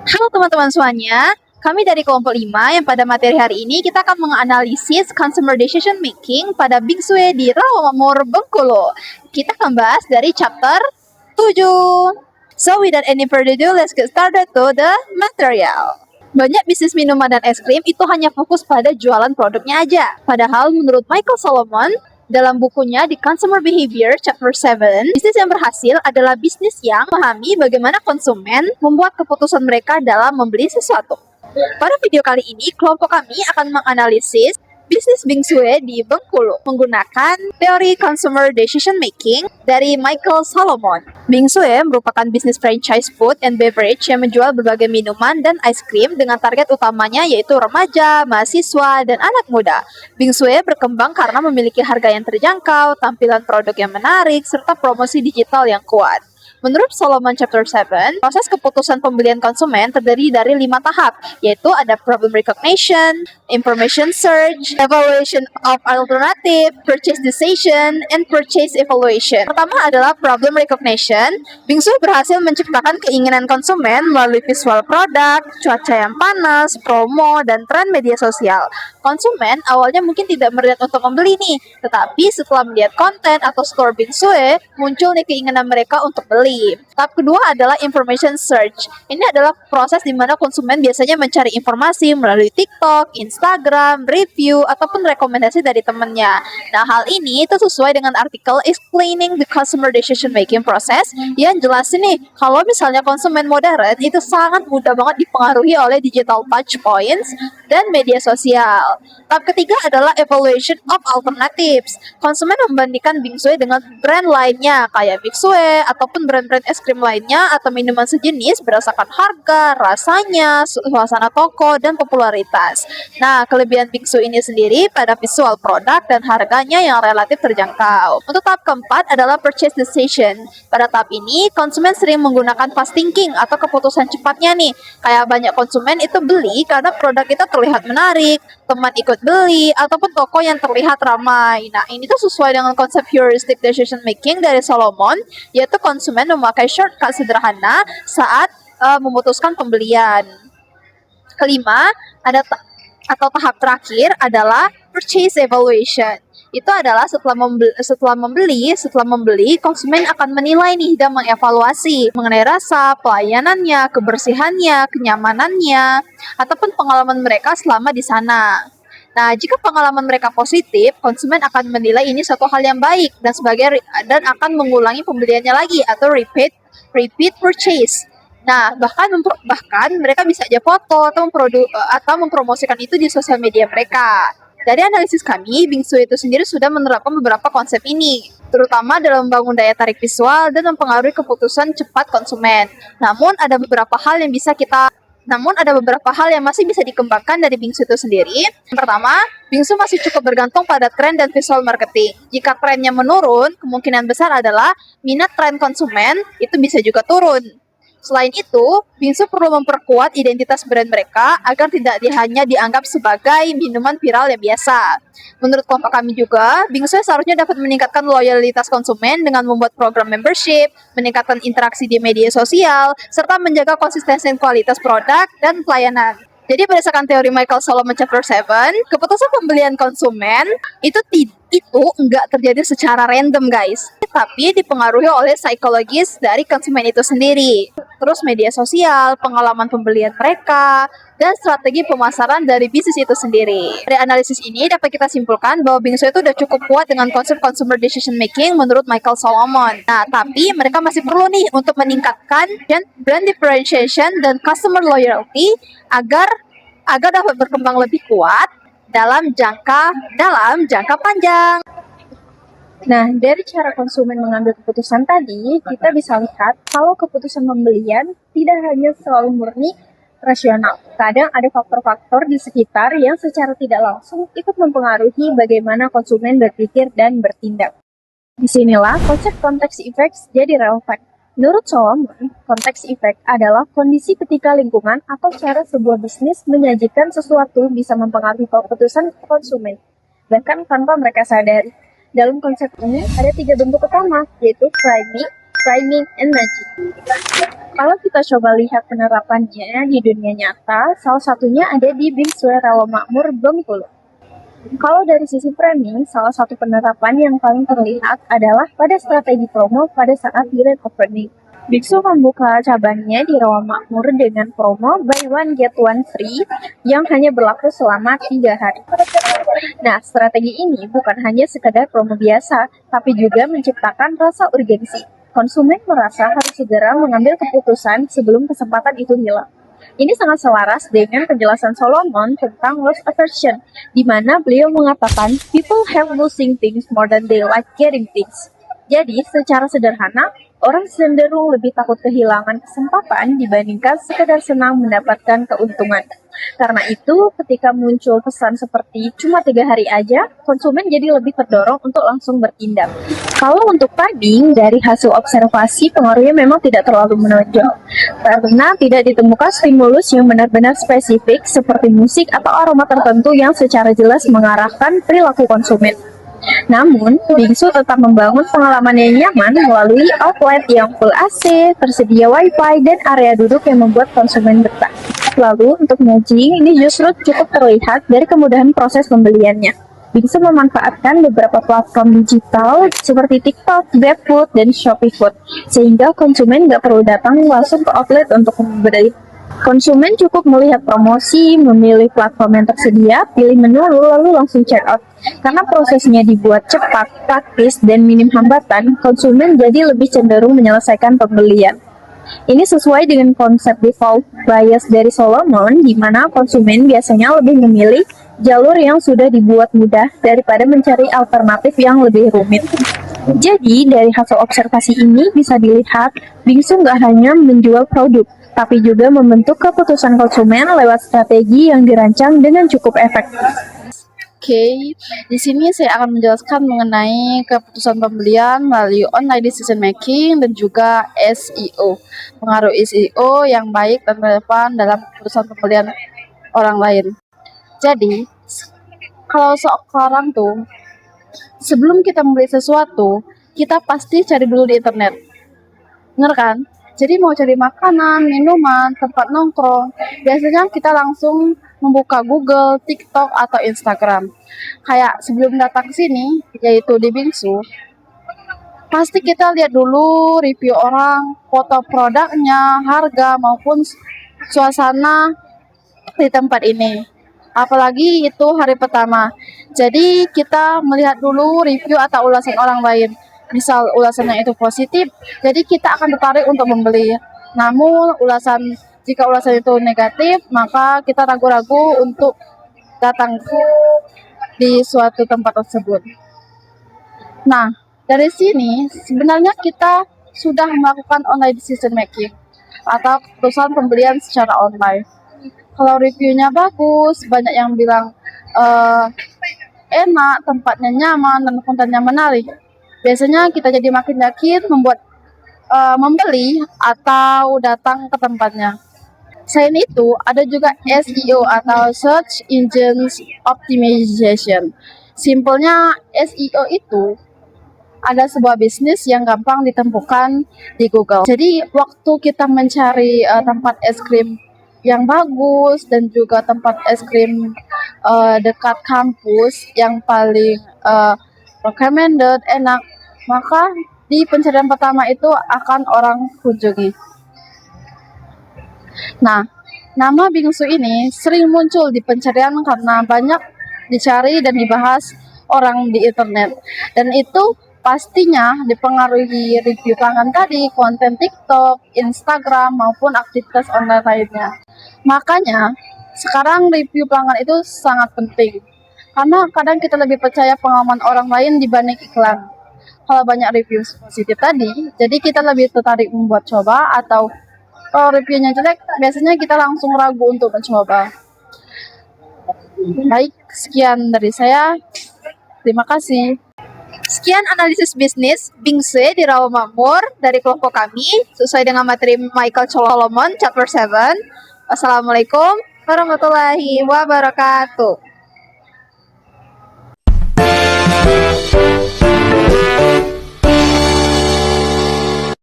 Halo teman-teman semuanya, kami dari kelompok 5 yang pada materi hari ini kita akan menganalisis consumer decision making pada Bingsue di Rawamangun, Bengkulu. Kita akan bahas dari chapter 7. So without any further ado, let's get started to the material. Banyak bisnis minuman dan es krim itu hanya fokus pada jualan produknya aja. Padahal menurut Michael Solomon, dalam bukunya di Consumer Behavior Chapter 7, bisnis yang berhasil adalah bisnis yang memahami bagaimana konsumen membuat keputusan mereka dalam membeli sesuatu. Pada video kali ini, kelompok kami akan menganalisis bisnis Bingsue di Bengkulu menggunakan teori consumer decision making dari Michael Solomon. Bingsue merupakan bisnis franchise food and beverage yang menjual berbagai minuman dan ice cream dengan target utamanya yaitu remaja, mahasiswa, dan anak muda. Bingsue berkembang karena memiliki harga yang terjangkau, tampilan produk yang menarik, serta promosi digital yang kuat. Menurut Solomon Chapter 7, proses keputusan pembelian konsumen terdiri dari 5 tahap, yaitu ada problem recognition, information search, evaluation of alternative, purchase decision, and purchase evaluation. Pertama adalah problem recognition. Bingsue berhasil menciptakan keinginan konsumen melalui visual produk, cuaca yang panas, promo, dan tren media sosial. Konsumen awalnya mungkin tidak berniat untuk membeli nih, tetapi setelah melihat konten atau store Bingsue, muncul nih keinginan mereka untuk beli. Tahap kedua adalah information search. Ini adalah proses di mana konsumen biasanya mencari informasi melalui TikTok, Instagram, review, ataupun rekomendasi dari temannya. Nah, hal ini itu sesuai dengan artikel Explaining the Consumer Decision Making Process yang jelasin nih, kalau misalnya konsumen modern itu sangat mudah banget dipengaruhi oleh digital touch points dan media sosial. Tahap ketiga adalah evaluation of alternatives. Konsumen membandingkan Bingsue dengan brand lainnya kayak Bingsue ataupun brand-brand es krim lainnya atau minuman sejenis berdasarkan harga, rasanya, suasana toko, dan popularitas. Nah, kelebihan Bingsue ini sendiri pada visual produk dan harganya yang relatif terjangkau. Untuk tahap keempat adalah purchase decision. Pada tahap ini, konsumen sering menggunakan fast thinking atau keputusan cepatnya nih. Kayak banyak konsumen itu beli karena produk itu terlihat menarik, teman ikut beli, ataupun toko yang terlihat ramai. Nah, ini tuh sesuai dengan konsep heuristic decision making dari Solomon, yaitu konsumen memakai shortcut sederhana saat memutuskan pembelian. Kelima, atau tahap terakhir adalah purchase evaluation. Itu adalah setelah membeli, konsumen akan menilai nih dan mengevaluasi mengenai rasa, pelayanannya, kebersihannya, kenyamanannya, ataupun pengalaman mereka selama di sana. Nah, jika pengalaman mereka positif, konsumen akan menilai ini suatu hal yang baik dan akan mengulangi pembeliannya lagi atau repeat purchase. Nah, bahkan mereka bisa aja foto atau mempromosikan itu di sosial media mereka. Dari analisis kami, Bingsue itu sendiri sudah menerapkan beberapa konsep ini, terutama dalam membangun daya tarik visual dan mempengaruhi keputusan cepat konsumen. Namun ada beberapa hal yang masih bisa dikembangkan dari Bingsue itu sendiri. Yang pertama, Bingsue masih cukup bergantung pada tren dan visual marketing. Jika trennya menurun, kemungkinan besar adalah minat tren konsumen itu bisa juga turun. Selain itu, Bingsue perlu memperkuat identitas brand mereka agar tidak hanya dianggap sebagai minuman viral yang biasa. Menurut kelompok kami juga, Bingsue seharusnya dapat meningkatkan loyalitas konsumen dengan membuat program membership, meningkatkan interaksi di media sosial, serta menjaga konsistensi kualitas produk dan pelayanan. Jadi berdasarkan teori Michael Solomon Chapter 7, keputusan pembelian konsumen itu enggak terjadi secara random guys, tapi dipengaruhi oleh psikologis dari konsumen itu sendiri. Terus media sosial, pengalaman pembelian mereka, dan strategi pemasaran dari bisnis itu sendiri. Dari analisis ini dapat kita simpulkan bahwa Bingsue itu udah cukup kuat dengan konsep consumer decision making menurut Michael Solomon. Nah, tapi mereka masih perlu nih untuk meningkatkan brand differentiation dan customer loyalty agar dapat berkembang lebih kuat dalam jangka panjang. Nah, dari cara konsumen mengambil keputusan tadi, kita bisa lihat kalau keputusan pembelian tidak hanya selalu murni rasional. Kadang ada faktor-faktor di sekitar yang secara tidak langsung ikut mempengaruhi bagaimana konsumen berpikir dan bertindak. Disinilah konsep context effects jadi relevan. Menurut Solomon, context effect adalah kondisi ketika lingkungan atau cara sebuah bisnis menyajikan sesuatu bisa mempengaruhi keputusan konsumen, bahkan tanpa mereka sadari. Dalam konsep ini ada 3 bentuk utama, yaitu priming, Priming, and Nudging. Kalau kita coba lihat penerapannya di dunia nyata, salah satunya ada di Bingsue Rawamakmur, Bengkulu. Kalau dari sisi framing, salah satu penerapan yang paling terlihat adalah pada strategi promo pada saat grand opening. Bingsu membuka cabangnya di Rawamakmur dengan promo buy one get one free yang hanya berlaku selama 3 hari. Nah, strategi ini bukan hanya sekedar promo biasa, tapi juga menciptakan rasa urgensi. Konsumen merasa harus segera mengambil keputusan sebelum kesempatan itu hilang. Ini sangat selaras dengan penjelasan Solomon tentang loss aversion, di mana beliau mengatakan, people have losing things more than they like getting things. Jadi, secara sederhana, orang cenderung lebih takut kehilangan kesempatan dibandingkan sekedar senang mendapatkan keuntungan. Karena itu, ketika muncul pesan seperti cuma 3 hari aja, konsumen jadi lebih terdorong untuk langsung bertindak. Kalau untuk timing, dari hasil observasi pengaruhnya memang tidak terlalu menonjol. Karena tidak ditemukan stimulus yang benar-benar spesifik seperti musik atau aroma tertentu yang secara jelas mengarahkan perilaku konsumen. Namun, Bingsu tetap membangun pengalaman yang nyaman melalui outlet yang full AC, tersedia Wi-Fi, dan area duduk yang membuat konsumen betah. Lalu, untuk nudging, ini justru cukup terlihat dari kemudahan proses pembeliannya. Bingsu memanfaatkan beberapa platform digital seperti TikTok, GrabFood, dan Shopee Food, sehingga konsumen nggak perlu datang langsung ke outlet untuk membeli. Konsumen cukup melihat promosi, memilih platform yang tersedia, pilih menu, lalu langsung check out. Karena prosesnya dibuat cepat, praktis, dan minim hambatan, konsumen jadi lebih cenderung menyelesaikan pembelian. Ini sesuai dengan konsep default bias dari Solomon, di mana konsumen biasanya lebih memilih jalur yang sudah dibuat mudah daripada mencari alternatif yang lebih rumit. Jadi, dari hasil observasi ini bisa dilihat, Bingsu nggak hanya menjual produk, tapi juga membentuk keputusan konsumen lewat strategi yang dirancang dengan cukup efektif. Oke, di sini saya akan menjelaskan mengenai keputusan pembelian melalui online decision making dan juga SEO. Pengaruh SEO yang baik dan relevan dalam keputusan pembelian orang lain. Jadi, kalau sekarang tuh, sebelum kita membeli sesuatu, kita pasti cari dulu di internet. Bener kan? Jadi mau cari makanan, minuman, tempat nongkrong, biasanya kita langsung membuka Google, TikTok, atau Instagram. Kayak sebelum datang ke sini, yaitu di Bingsu, pasti kita lihat dulu review orang, foto produknya, harga, maupun suasana di tempat ini. Apalagi itu hari pertama. Jadi kita melihat dulu review atau ulasan orang lain. Misal ulasannya itu positif, jadi kita akan tertarik untuk membeli. Namun jika ulasan itu negatif, maka kita ragu-ragu untuk datang di suatu tempat tersebut. Nah, dari sini sebenarnya kita sudah melakukan online decision making atau keputusan pembelian secara online. Kalau reviewnya bagus, banyak yang bilang enak, tempatnya nyaman, dan kontennya menarik, biasanya kita jadi makin yakin membeli atau datang ke tempatnya. Selain itu, ada juga SEO atau Search Engine Optimization. Simpelnya, SEO itu ada sebuah bisnis yang gampang ditemukan di Google. Jadi, waktu kita mencari tempat es krim yang bagus dan juga tempat es krim dekat kampus yang paling recommended, enak, maka di pencarian pertama itu akan orang kunjungi. Nah, nama Bingsu ini sering muncul di pencarian karena banyak dicari dan dibahas orang di internet. Dan itu pastinya dipengaruhi review pelanggan tadi, konten TikTok, Instagram, maupun aktivitas online lainnya. Makanya, sekarang review pelanggan itu sangat penting. Karena kadang kita lebih percaya pengalaman orang lain dibanding iklan. Kalau banyak review positif tadi, jadi kita lebih tertarik membuat coba, atau kalau reviewnya jelek, biasanya kita langsung ragu untuk mencoba. Baik, sekian dari saya. Terima kasih. Sekian analisis bisnis Bingsue di Rawamakmur dari kelompok kami, sesuai dengan materi Michael Solomon, Chapter 7. Wassalamualaikum warahmatullahi wabarakatuh.